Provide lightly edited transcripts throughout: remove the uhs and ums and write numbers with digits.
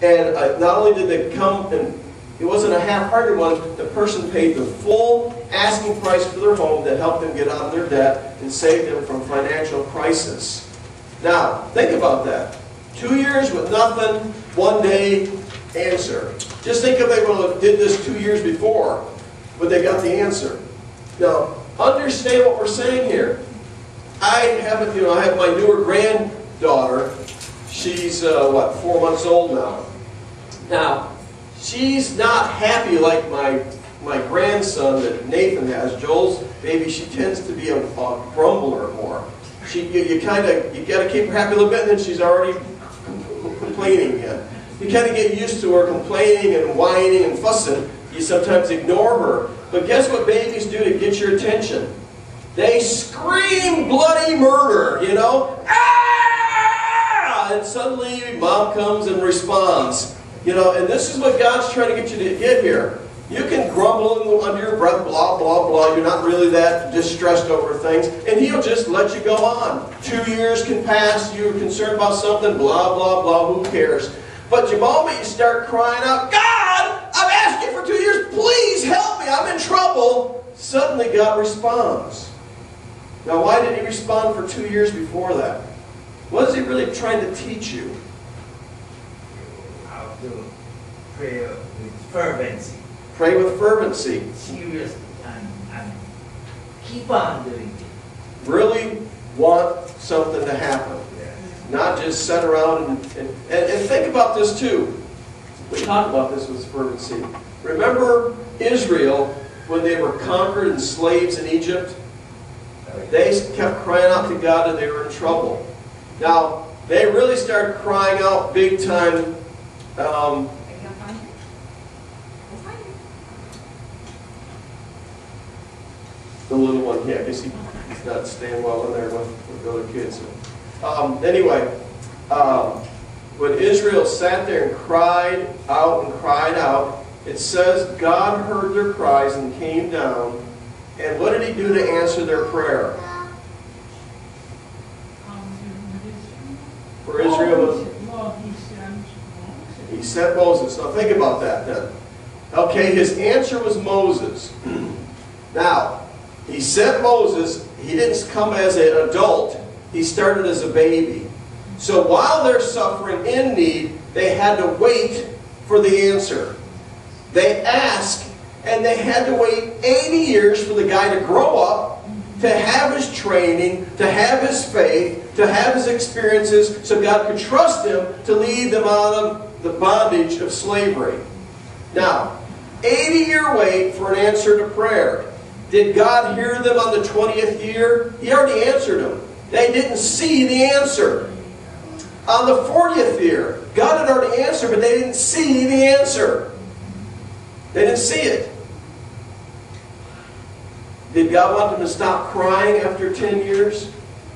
And not only did they come, and it wasn't a half-hearted one, the person paid the full asking price for their home that helped them get out of their debt and saved them from financial crisis. Now, think about that. 2 years with nothing, 1 day answer. Just think if they would have did this 2 years before, but they got the answer. Now, understand what we're saying here. I have my newer granddaughter. She's, 4 months old now. Now, she's not happy like my grandson that Nathan has. Joel's baby, she tends to be a grumbler more. You got to keep her happy a little bit, and then she's already complaining again. You kind of get used to her complaining and whining and fussing. You sometimes ignore her. But guess what babies do to get your attention? They scream bloody murder, you know? Ah! And suddenly mom comes and responds. You know, and this is what God's trying to get you to get here. You can grumble under your breath, blah, blah, blah. You're not really that distressed over things. And He'll just let you go on. 2 years can pass. You're concerned about something, blah, blah, blah. Who cares? But the moment you start crying out, God, I've asked you for 2 years. Please help me. I'm in trouble. Suddenly God responds. Now, why did He respond for 2 years before that? What is He really trying to teach you? How to pray with fervency. Pray with fervency. Seriously, and keep on doing it. Really want something to happen. Yes. Not just sit around and think about this too. We talk about this with fervency. Remember Israel when they were conquered and slaves in Egypt? They kept crying out to God that they were in trouble. Now, they really started crying out big time. The little one, yeah, I guess he's not staying well in there with the other kids. Anyway, when Israel sat there and cried out, it says God heard their cries and came down. And what did He do to answer their prayer? For Israel, He sent Moses. Now think about that then. Okay, His answer was Moses. Now, He sent Moses. He didn't come as an adult. He started as a baby. So while they're suffering in need, they had to wait for the answer. They asked, and they had to wait 80 years for the guy to grow up, to have his training, to have his faith, to have his experiences, so God could trust him to lead them out of the bondage of slavery. Now, 80-year wait for an answer to prayer. Did God hear them on the 20th year? He already answered them. They didn't see the answer. On the 40th year, God had already answered, but they didn't see the answer. They didn't see it. Did God want them to stop crying after 10 years?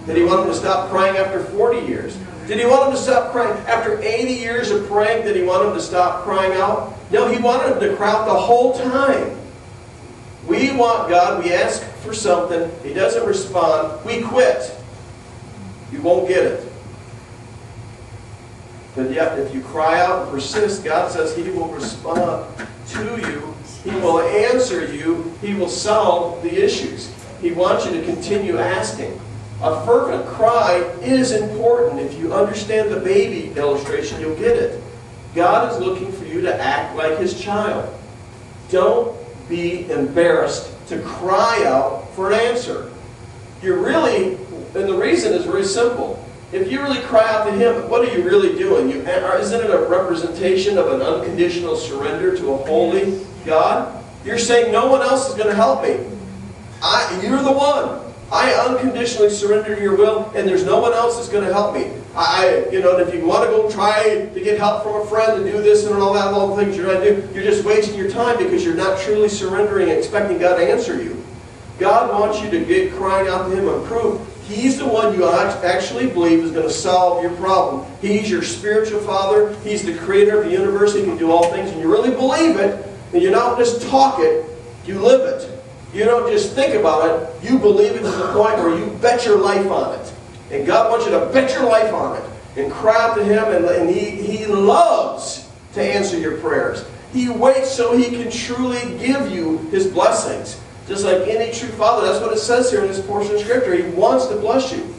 Did He want them to stop crying after 40 years? Did He want them to stop crying after 80 years of praying? Did He want them to stop crying out? No, He wanted them to cry out the whole time. We want God, we ask for something, He doesn't respond, we quit. You won't get it. But yet, if you cry out and persist, God says He will respond to you. He will answer you. He will solve the issues. He wants you to continue asking. A fervent cry is important. If you understand the baby illustration, you'll get it. God is looking for you to act like His child. Don't be embarrassed to cry out for an answer. You're really, and the reason is very simple. If you really cry out to Him, what are you really doing? Isn't it a representation of an unconditional surrender to a holy God? You're saying, no one else is going to help me. You're the one. I unconditionally surrender to your will, and there's no one else that's going to help me. And if you want to go try to get help from a friend to do this and all that, all the things you're going to do, you're just wasting your time because you're not truly surrendering and expecting God to answer you. God wants you to get crying out to Him and prove He's the one you actually believe is going to solve your problem. He's your spiritual Father. He's the Creator of the universe. He can do all things, and you really believe it, and you don't just talk it, you live it. You don't just think about it, you believe it to the point where you bet your life on it. And God wants you to bet your life on it and cry out to Him, and He loves to answer your prayers. He waits so He can truly give you His blessings. Just like any true father, that's what it says here in this portion of Scripture. He wants to bless you.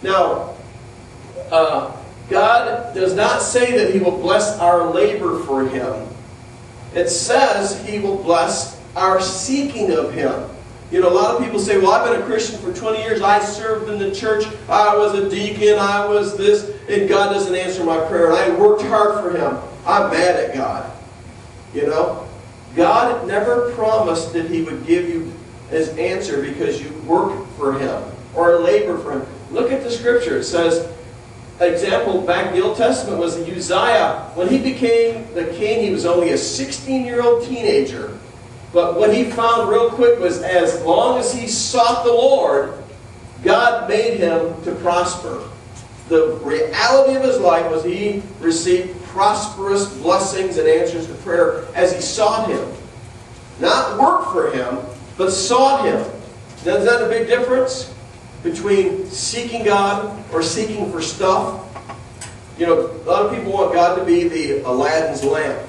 Now, God does not say that He will bless our labor for Him. It says He will bless our seeking of Him. You know, a lot of people say, well, I've been a Christian for 20 years. I served in the church. I was a deacon. I was this. And God doesn't answer my prayer. And I worked hard for Him. I'm mad at God. You know? God never promised that He would give you His answer because you work for Him or labor for Him. Look at the Scripture. It says, an example back in the Old Testament was Uzziah. When he became the king, he was only a 16-year-old teenager. But what he found real quick was as long as he sought the Lord, God made him to prosper. The reality of his life was he received prosperous blessings and answers to prayer as he sought Him. Not work for Him, but sought Him. Now, is that a big difference between seeking God or seeking for stuff? You know, a lot of people want God to be the Aladdin's lamp.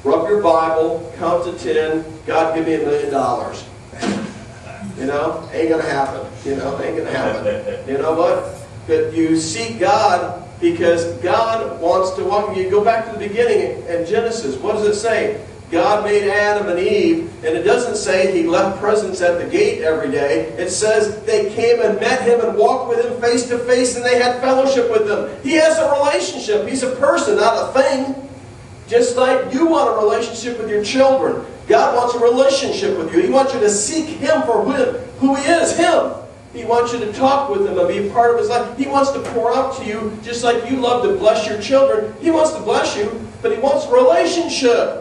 Rub your Bible, count to 10, God give me $1 million. You know, ain't going to happen. You know, ain't going to happen. You know what? But you seek God because God wants to walk. You go back to the beginning in Genesis. What does it say? God made Adam and Eve, and it doesn't say He left presents at the gate every day. It says they came and met Him and walked with Him face to face, and they had fellowship with Him. He has a relationship. He's a person, not a thing. Just like you want a relationship with your children. God wants a relationship with you. He wants you to seek Him for who He is, Him. He wants you to talk with Him and be a part of His life. He wants to pour out to you just like you love to bless your children. He wants to bless you, but He wants relationship.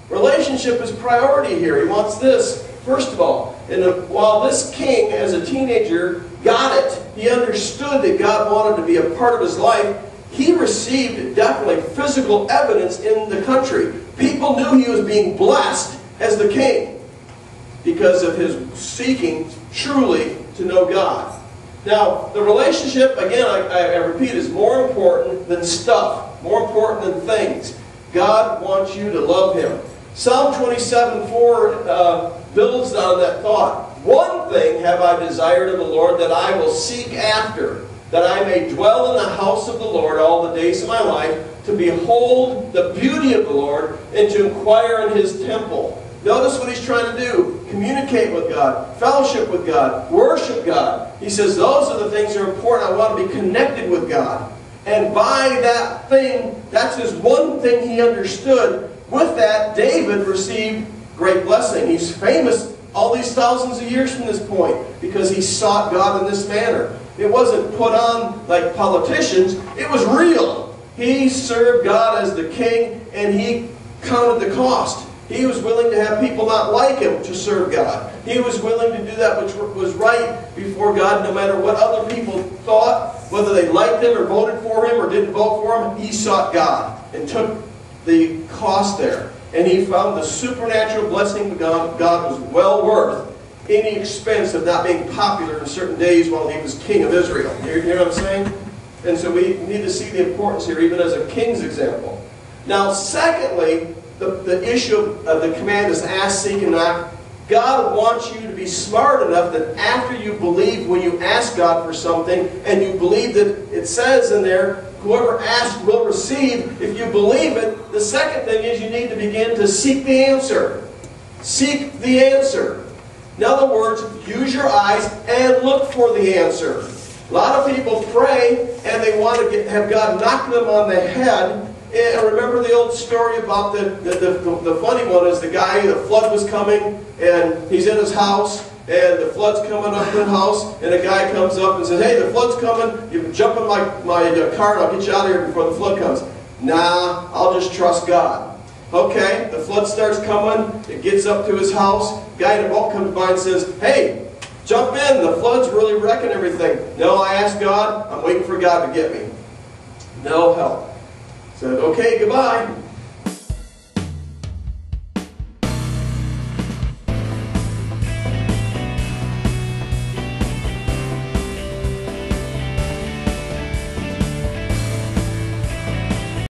Relationship is priority here. He wants this, first of all. And while this king, as a teenager, got it, he understood that God wanted to be a part of his life. He received definitely physical evidence in the country. People knew he was being blessed as the king because of his seeking truly to know God. Now, the relationship, again, I repeat, is more important than stuff, more important than things. God wants you to love Him. Psalm 27:4 builds on that thought. One thing have I desired of the Lord that I will seek after, that I may dwell in the house of the Lord all the days of my life, to behold the beauty of the Lord and to inquire in His temple. Notice what he's trying to do. Communicate with God, fellowship with God, worship God. He says those are the things that are important. I want to be connected with God. And by that thing, that's his one thing he understood. With that, David received great blessing. He's famous all these thousands of years from this point because he sought God in this manner. It wasn't put on like politicians. It was real. He served God as the king, and he counted the cost. He was willing to have people not like him to serve God. He was willing to do that which was right before God, no matter what other people thought, whether they liked him or voted for him or didn't vote for him. He sought God and took the cost there. And he found the supernatural blessing of God was well worth any expense of not being popular in certain days while he was king of Israel. You hear what I'm saying? And so we need to see the importance here, even as a king's example. Now, secondly, the issue of the command is ask, seek, and knock. God wants you to be smart enough that after you believe, when you ask God for something, and you believe that it says in there, whoever asks will receive. If you believe it, the second thing is you need to begin to seek the answer. Seek the answer. In other words, use your eyes and look for the answer. A lot of people pray and they want to have God knock them on the head. And remember the old story about the funny one is the guy, the flood was coming and he's in his house and the flood's coming up in the house and a guy comes up and says, hey, the flood's coming, you jump in my car and I'll get you out of here before the flood comes. Nah, I'll just trust God. Okay, the flood starts coming, it gets up to his house, guy in the boat comes by and says, hey, jump in, the flood's really wrecking everything. No, I asked God, I'm waiting for God to get me. No help. Said, okay, goodbye.